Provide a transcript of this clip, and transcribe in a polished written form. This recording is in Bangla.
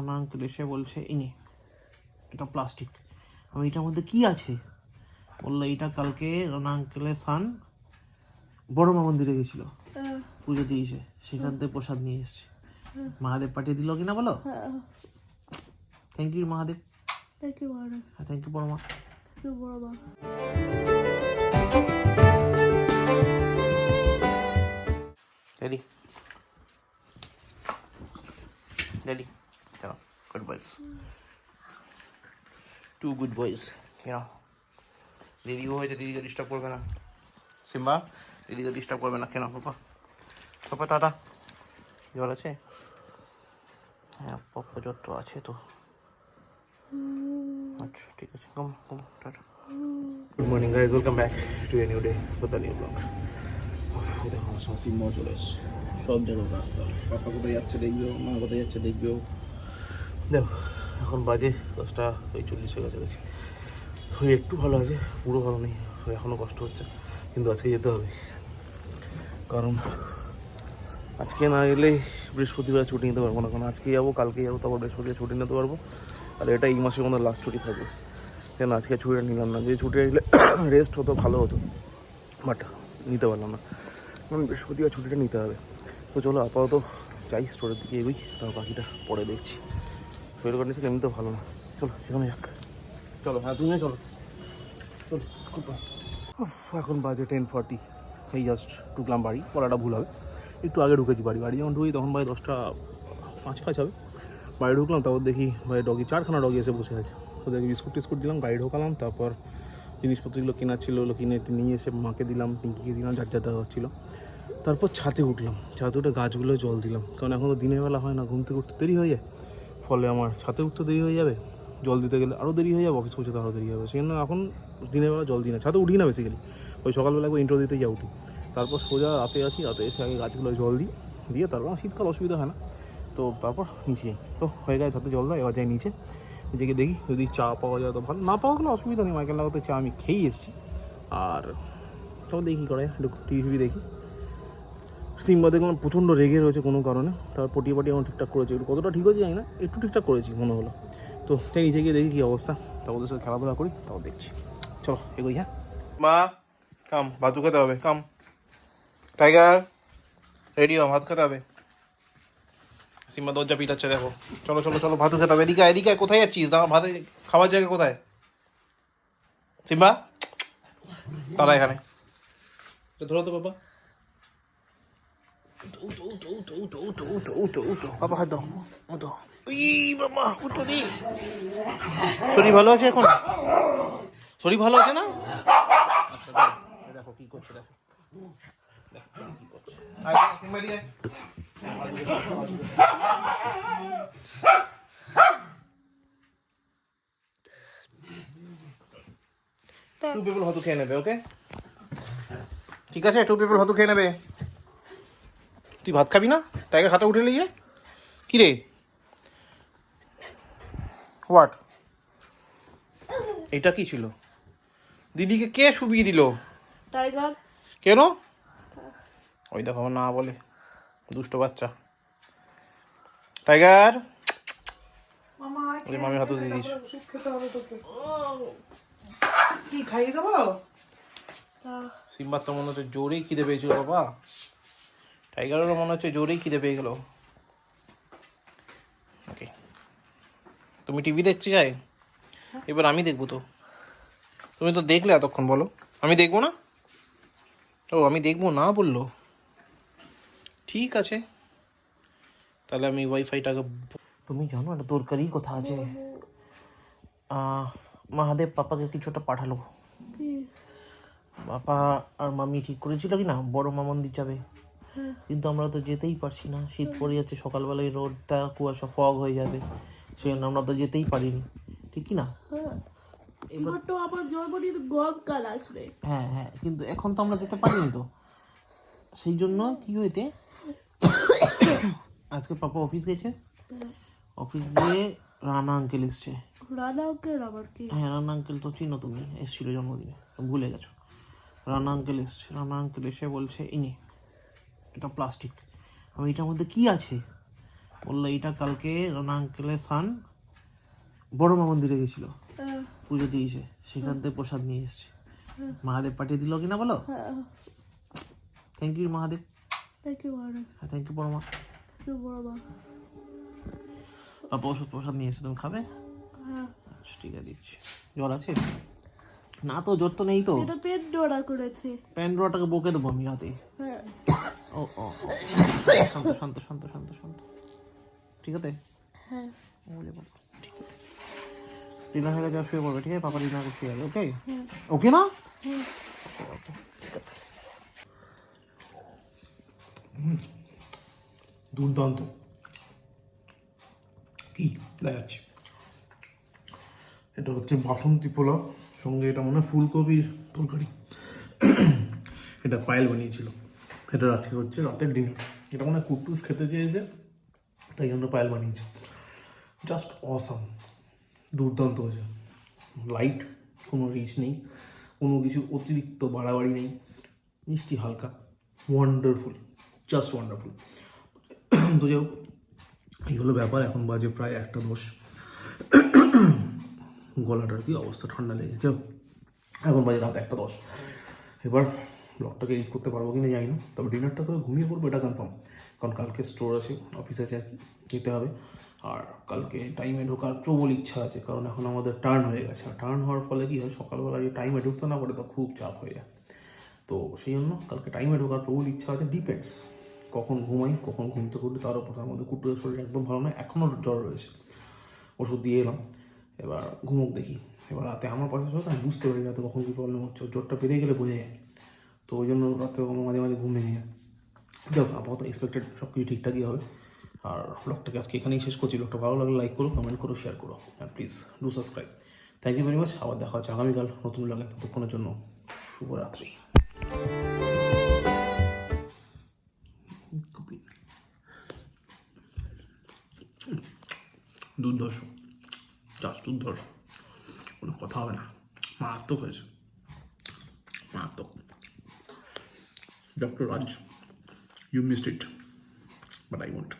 রানা আঙ্কেল এসে বলছে ইনি এটা প্লাস্টিক। আমি এটার মধ্যে কি আছে বললো, এটা কালকে রানা আঙ্কেলের সান বড় মা মন্দিরে গেছিল, পুজো দিয়েছে, সেখান থেকে প্রসাদ নিয়ে এসছে। মহাদেব পাঠিয়ে দিল কিনা বলো? Thank you Mahadev. Thank you Mahadev. হ্যাঁ থ্যাংক ইউ বড় মা। থ্যাংক ইউ বড় মা। Ready? Ready? Yeah, good boys. Two good boys. Yeah. দিদিও হয়েছে, দিদিকে ডিস্টার্ব করবে না। সিম্বা দিদিকে ডিস্টার্ব করবে না কেন? পাপা পাপা টাটা। জ্বর আছে? হ্যাঁ পাপা জ্বর তো আছে তো। আচ্ছা ঠিক আছে, কম কম টাটা। Good morning guys, welcome back to a new day for the new blog. দেখো আমার সঙ্গে সিম্বাও চলে এসছে, সব জায়গায় রাস্তা। পাপা কোথায় যাচ্ছে দেখবেও, মা কোথায় যাচ্ছে দেখবেও। দেখো এখন বাজে 10:40 কাছাকাছি। শরীর একটু ভালো আছে, পুরো ভালো নেই, এখনও কষ্ট হচ্ছে, কিন্তু আজকে যেতে হবে। কারণ আজকে না গেলে বৃহস্পতিবার ছুটি নিতে পারবো না, কারণ আজকে যাবো, কালকে যাবো, তারপর বৃহস্পতিবার ছুটি নিতে পারবো। আর এটা এই মাসের মধ্যে লাস্ট ছুটি থাকবে, কেন আজকে ছুটিটা নিলাম না। যে ছুটি নিলে রেস্ট হতো, ভালো হতো, বাট নিতে পারলাম না, কারণ বৃহস্পতিবার ছুটিটা নিতে হবে। তো চলো আপাতত যাই, স্টোরের দিকে এগোই, তারপর বাকিটা পরে দেখছি। শরীর কন্ডিশন এমনি তো ভালো না, চলো এখানে যাক। চলো হ্যাঁ তুমিও চলো চলো। এখন বাজে 10:40, এই জাস্ট ঢুকলাম বাড়ি, বলাটা ভুল হবে, একটু আগে ঢুকেছি বাড়ি যখন ঢুকি তখন বাড়ি 10:05 হবে। বাড়ি ঢুকলাম, তারপর দেখি বাড়ি ডগি, 4খানা ডগি এসে বসে আছে। ওদেরকে বিস্কুট টিস্কুট দিলাম, গাড়ি ঢোকালাম, তারপর জিনিসপত্রগুলো কেনার ছিল ওগুলো কিনে নিয়ে এসে মাকে দিলাম, পিঙ্কিকে দিলাম, যার যার দেওয়া হচ্ছিলো। তারপর ছাদে উঠলাম, ছাদে উঠে গাছগুলো জল দিলাম, কারণ এখন তো দিনের বেলা হয় না, ঘুম থেকে উঠতে দেরি হয়ে যায়, ফলে আমার ছাদে উঠতে দেরি হয়ে যাবে, জল দিতে গেলে আরও দেরি হয়ে যাবে, অফিস পৌঁছতে আরও দেরি হবে। সেই জন্য এখন দিনের বেলা জল দিই না, ছাদে উঠি না বেসিক্যালি, ওই সকালবেলা একবার ইন্ট্রো দিতে যা উঠি, তারপর সোজা রাতে আসি, রাতে এসে আগে গাছগুলো জল দিই, দিয়ে তারপর শীতকাল অসুবিধা হয় না, তো তারপর নিচে যাই। তো হয়ে যায় ছাদে জল দেয়, এবার যাই নিচে, নিজেকে দেখি যদি চা পাওয়া যায় তো ভালো, না পাওয়া গেলে অসুবিধা নেই, মাইকেল লাগাতে চা আমি খেয়েই এসেছি। আর তাও দেখি করে একটু টিভি দেখি। সিম্বা দেখলাম প্রচণ্ড রেগে রয়েছে কোনো কারণে, তার পটি আমার ঠিকঠাক করেছে, একটু কতটা ঠিক হয়েছে জানি না, একটু ঠিকঠাক করেছি মনে হলো। তো তাই নিচে গিয়ে দেখি কী অবস্থা, তারপর ওদের সাথে খেলাধুলা করি, তাও দেখছি। চলো এগোই। হ্যাঁ মা কাম, ভাত খেতে হবে, কাম টাইগার রেডি হও, ভাত খেতে হবে। সিম্বা দরজা পিটাচ্ছে দেখো, চলো চলো চলো ভাত খেতে হবে, এদিকে এদিকে, কোথায় যাচ্ছিস? দাঁড়া, ভাতে খাওয়ার জায়গা কোথায়? সিম্বা তারা এখানে ধরো তো বাবা, বাবা হাত দাও, উঠো। বাবা উঠো দি, শরীর ভালো আছে এখন? শরীর ভালো আছে না? আচ্ছা দেখো কি করছে, দেখো কি করছে। টু পিপল হয়তো খেয়ে নেবে, ওকে ঠিক আছে, টু পিপল হয়তো খেয়ে নেবে। তুই ভাত খাবি না? টাইগার খাতা উঠে নিয়ে কি রে, হোয়াট এটা কি ছিল? দিদিকে কে শুবিয়ে দিল? টাইগার। কেন? ওই দেখো না বলে, দুষ্ট বাচ্চা। টাইগার মামি হাতে দিয়ে দিস, কি খাইয়ে দেবো? সিম্বার তো মনে হচ্ছে জোরেই খিদে পেয়েছিল বাবা, টাইগারেরও মনে হচ্ছে জোরেই খিদে পেয়ে গেল। ওকে তুমি টিভি দেখতে চাই, এবার আমি দেখবো তো, তুমি তো দেখলে এতক্ষণ, বলো আমি দেখবো না? ও আমি দেখবো না বললো, ঠিক আছে তাহলে আমি ওয়াইফাইটাকে। তুমি জানো একটা দরকারি কথা আছে, মহাদেব পাপাকে কিছুটা পাঠালো। পাপা আর মামি ঠিক করেছিল কি না বড় মা মন্দির যাবে, কিন্তু আমরা তো যেতেই পারছি না, শীত পড়ে যাচ্ছে, সকালবেলায় রোদটা কুয়াশা ফগ হয়ে যাবে, সেই জন্য আমরা তো যেতেই পারিনি, ঠিক কি না? এবার তো আমার জন্মদিন গরমকাল আসবে। হ্যাঁ হ্যাঁ, কিন্তু এখন তো আমরা যেতে পারিনি, তো সেই জন্য কি হইতে আজকে পাপা অফিস গেছে, অফিস গিয়ে রানা আঙ্কেল এসছে। রানা আঙ্কেল আবার কি? হ্যাঁ রানা আঙ্কেল তো চিনো তুমি, এসেছিল জন্মদিনে, ভুলে গেছো। রানা আঙ্কেল এসছে, রানা আঙ্কেল এসে বলছে ইনি এটা প্লাস্টিক। আমি এটার মধ্যে কি আছে বললো এইটা কালকে রনা আঙ্কেলের সান বড় মা মন্দিরে গেছিল, পুজো দিয়েছে, সেখান থেকে প্রসাদ নিয়ে এসছে। মহাদেব পাঠিয়ে দিল কিনা বলো? Thank you Mahadev. Thank you বড় হ্যাঁ থ্যাংক ইউ বড় মা। মা। পাপা ওষুধ প্রসাদ নিয়ে এসে তুমি খাবে? হ্যাঁ, আচ্ছা ঠিক আছে দিচ্ছি। জ্বর আছে না? তো জ্বর তো নেই তো। এটা পেট ডোরা করেছে। প্যান্ড্রোটাকে বকে দেবো আমি রাতে। হ্যাঁ, ও ও ও, শান্ত শান্ত শান্ত শান্ত শান্ত, ঠিক আছে? হ্যাঁ, বলে বলো, ঠিক আছে। ডিনার হয়ে গেছে, শুয়ে পড়বে, ঠিক আছে? পাপা ডিনার করতে যাবে, ওকে? ওকে না? ওকে, ঠিক আছে। দুর্দান্ত। কি দেখাচ্ছি, এটা হচ্ছে বাসন্তী পোলাও, সঙ্গে এটা মনে হয় ফুলকপির তরকারি। এটা পায়েল বানিয়েছিল। এটা আজকে হচ্ছে রাতের ডিনার। এটা মনে হয় কুটুস খেতে চেয়েছে, তাই জন্য পায়েল বানিয়েছে। জাস্ট অসাম, দুর্দান্ত হয়েছে। লাইট, কোনো রিচ নেই, কোনো কিছু অতিরিক্ত বাড়াবাড়ি নেই, মিষ্টি হালকা, ওয়ান্ডারফুল, জাস্ট ওয়ান্ডারফুল। তো যাই হোক, এই হলো ব্যাপার। এখন বাজে প্রায় 1:10। গলাটার কি অবস্থা, ঠান্ডা লেগেছে। এখন বাজে রাত 1:10। এবার ব্লগটাকে এডিট করতে পারবো কিনা জানি না, তবে ডিনারটা করে ঘুমিয়ে পড়বো এটা কনফার্ম। কারণ কালকে স্টোর আছে, অফিস আছে, আর কি যেতে হবে। আর কালকে টাইমে ঢোকার প্রবল ইচ্ছা আছে, কারণ এখন আমাদের টার্ন হয়ে গেছে। আর টার্ন হওয়ার ফলে কি হয়, সকালবেলা যে টাইমে ঢুকতে না পারে তো খুব চাপ হয়ে যায়। তো সেই জন্য কালকে টাইমে ঢোকার প্রবল ইচ্ছা আছে। ডিপেন্ডস কখন ঘুমাই, কখন ঘুমতে ঘুরতে, তার উপর তার মধ্যে কুটুরের শরীর একদম ভালো নয়, এখনও জ্বর রয়েছে, ওষুধ দিয়ে এলাম। এবার ঘুমোক দেখি। এবার রাতে আমার পাশে সাথে আমি বুঝতে পারি রাতে কখন কী প্রবলেম হচ্ছে, জ্বরটা পেরে গেলে বোঝা যায়। তো ওই জন্য রাতে আমার মাঝে মাঝে ঘুম ভেঙে যায়। যাক, আপাতত এক্সপেক্টেড সব কিছু ঠিকঠাকই হবে। আর ব্লগটাকে আজকে এখানেই শেষ করছি। ব্লগটা ভালো লাগলে লাইক করো, কমেন্ট করো, শেয়ার করো, আর please do subscribe. Thank you very much. আবার দেখা হচ্ছে আগামীকাল নতুন ব্লগে। ততক্ষণের জন্য শুভরাত্রি। দুর্ধর্ষ, জাস্ট দুর্ধর্ষ, কোনো কথা হবে না। মারাত্মক হয়েছে, মারাত্মক। Doctor Raj, you missed it, but I won't.